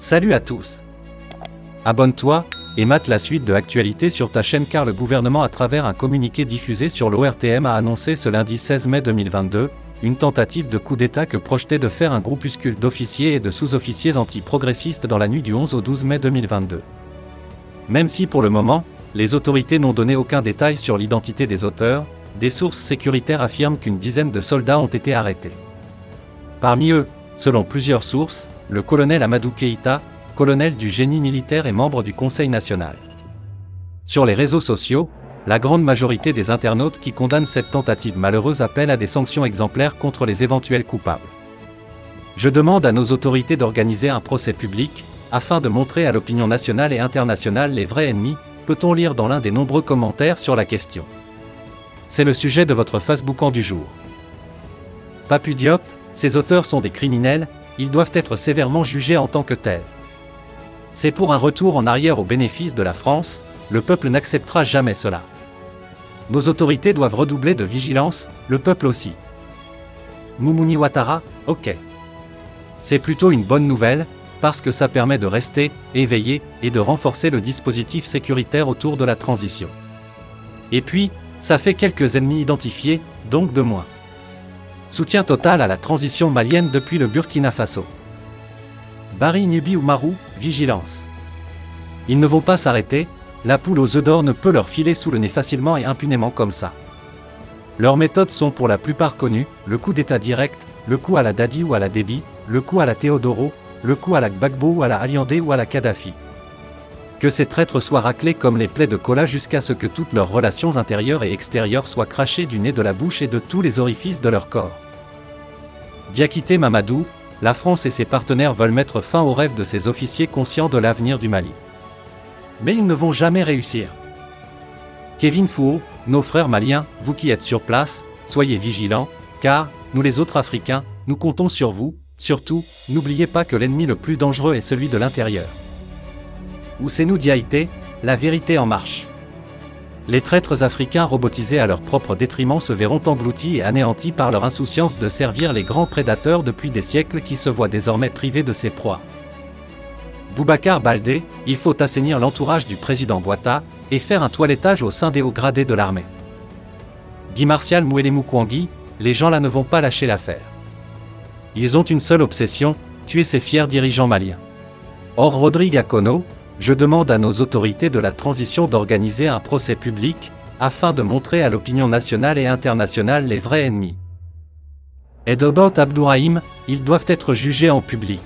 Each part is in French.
Salut à tous. Abonne-toi et mate la suite de l'actualité sur ta chaîne car le gouvernement à travers un communiqué diffusé sur l'ORTM a annoncé ce lundi 16 mai 2022, une tentative de coup d'État que projetait de faire un groupuscule d'officiers et de sous-officiers anti-progressistes dans la nuit du 11 au 12 mai 2022. Même si pour le moment, les autorités n'ont donné aucun détail sur l'identité des auteurs, des sources sécuritaires affirment qu'une dizaine de soldats ont été arrêtés. Parmi eux, selon plusieurs sources, le colonel Amadou Keïta, colonel du génie militaire et membre du Conseil national. Sur les réseaux sociaux, la grande majorité des internautes qui condamnent cette tentative malheureuse appellent à des sanctions exemplaires contre les éventuels coupables. Je demande à nos autorités d'organiser un procès public, afin de montrer à l'opinion nationale et internationale les vrais ennemis, peut-on lire dans l'un des nombreux commentaires sur la question. C'est le sujet de votre Facebookant du jour. Papou Diop, ces auteurs sont des criminels, ils doivent être sévèrement jugés en tant que tels. C'est pour un retour en arrière au bénéfice de la France, le peuple n'acceptera jamais cela. Nos autorités doivent redoubler de vigilance, le peuple aussi. Moumouni Ouattara, ok. C'est plutôt une bonne nouvelle, parce que ça permet de rester éveillé et de renforcer le dispositif sécuritaire autour de la transition. Et puis, ça fait quelques ennemis identifiés, donc de moins. Soutien total à la transition malienne depuis le Burkina Faso. Barry Nubi Oumarou, vigilance. Ils ne vont pas s'arrêter, la poule aux œufs d'or ne peut leur filer sous le nez facilement et impunément comme ça. Leurs méthodes sont pour la plupart connues, le coup d'état direct, le coup à la Dadi ou à la Déby, le coup à la Théodoro, le coup à la Gbagbo ou à la Allende ou à la Kadhafi. Que ces traîtres soient raclés comme les plaies de cola jusqu'à ce que toutes leurs relations intérieures et extérieures soient crachées du nez, de la bouche et de tous les orifices de leur corps. Diakité Mamadou, la France et ses partenaires veulent mettre fin aux rêves de ces officiers conscients de l'avenir du Mali. Mais ils ne vont jamais réussir. Kevin Fouo, nos frères maliens, vous qui êtes sur place, soyez vigilants, car, nous les autres Africains, nous comptons sur vous, surtout, n'oubliez pas que l'ennemi le plus dangereux est celui de l'intérieur. Ousseynou Diaité, la vérité en marche. Les traîtres africains robotisés à leur propre détriment se verront engloutis et anéantis par leur insouciance de servir les grands prédateurs depuis des siècles qui se voient désormais privés de ses proies. Boubacar Baldé, il faut assainir l'entourage du président Bouatta et faire un toilettage au sein des hauts gradés de l'armée. Guy Martial Mouelemou Kouangui, les gens là ne vont pas lâcher l'affaire. Ils ont une seule obsession, tuer ces fiers dirigeants maliens. Or Rodrigue Akono, je demande à nos autorités de la transition d'organiser un procès public, afin de montrer à l'opinion nationale et internationale les vrais ennemis. Et Dobot Abdourahim, ils doivent être jugés en public.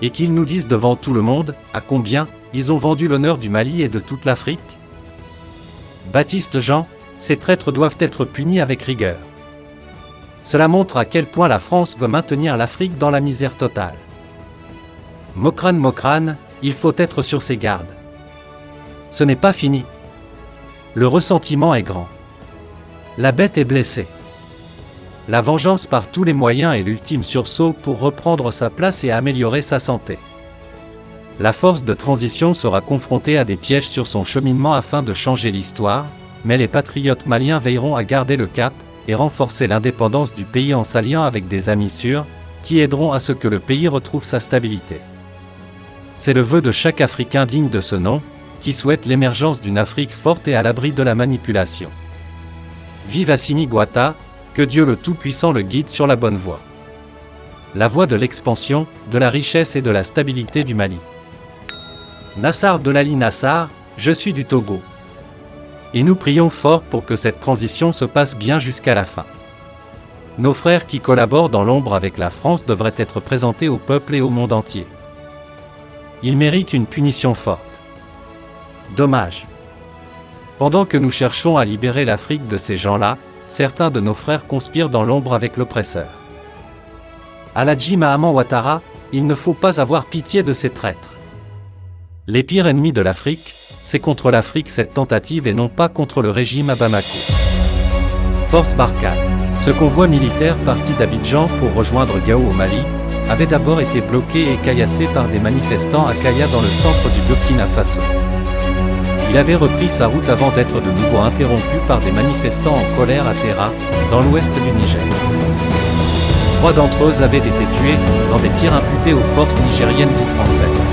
Et qu'ils nous disent devant tout le monde, à combien, ils ont vendu l'honneur du Mali et de toute l'Afrique. Baptiste Jean, ces traîtres doivent être punis avec rigueur. Cela montre à quel point la France veut maintenir l'Afrique dans la misère totale. Mokrane, il faut être sur ses gardes. Ce n'est pas fini. Le ressentiment est grand. La bête est blessée. La vengeance par tous les moyens est l'ultime sursaut pour reprendre sa place et améliorer sa santé. La force de transition sera confrontée à des pièges sur son cheminement afin de changer l'histoire, mais les patriotes maliens veilleront à garder le cap et renforcer l'indépendance du pays en s'alliant avec des amis sûrs, qui aideront à ce que le pays retrouve sa stabilité. C'est le vœu de chaque Africain digne de ce nom, qui souhaite l'émergence d'une Afrique forte et à l'abri de la manipulation. Vive Assimi Goïta, que Dieu le Tout-Puissant le guide sur la bonne voie. La voie de l'expansion, de la richesse et de la stabilité du Mali. Nassar Delali Nassar, je suis du Togo. Et nous prions fort pour que cette transition se passe bien jusqu'à la fin. Nos frères qui collaborent dans l'ombre avec la France devraient être présentés au peuple et au monde entier. Ils méritent une punition forte. Dommage. Pendant que nous cherchons à libérer l'Afrique de ces gens-là, certains de nos frères conspirent dans l'ombre avec l'oppresseur. Aladji Mahaman Ouattara, il ne faut pas avoir pitié de ces traîtres. Les pires ennemis de l'Afrique, c'est contre l'Afrique cette tentative et non pas contre le régime à Bamako. Force Barkhane. Ce convoi militaire parti d'Abidjan pour rejoindre Gao au Mali, avait d'abord été bloqué et caillassé par des manifestants à Kaya dans le centre du Burkina Faso. Il avait repris sa route avant d'être de nouveau interrompu par des manifestants en colère à Terra, dans l'ouest du Niger. 3 d'entre eux avaient été tués dans des tirs imputés aux forces nigériennes ou françaises.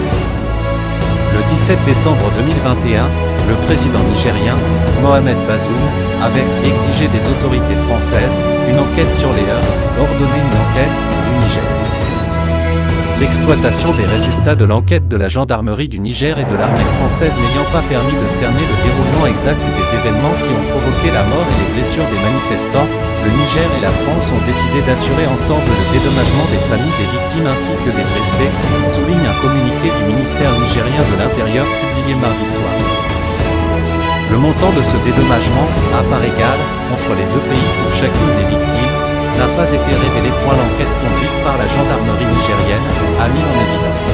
Le 17 décembre 2021, le président nigérien, Mohamed Bazoum, avait exigé des autorités françaises une enquête sur les heurts, ordonné une enquête du Niger. L'exploitation des résultats de l'enquête de la gendarmerie du Niger et de l'armée française n'ayant pas permis de cerner le déroulement exact des événements qui ont provoqué la mort et les blessures des manifestants, le Niger et la France ont décidé d'assurer ensemble le dédommagement des familles des victimes ainsi que des blessés, souligne un communiqué du ministère nigérien de l'Intérieur publié mardi soir. Le montant de ce dédommagement, à part égale, entre les deux pays pour chacune des victimes, n'a pas été révélé. L'enquête conduite par la gendarmerie nigérienne a mis en évidence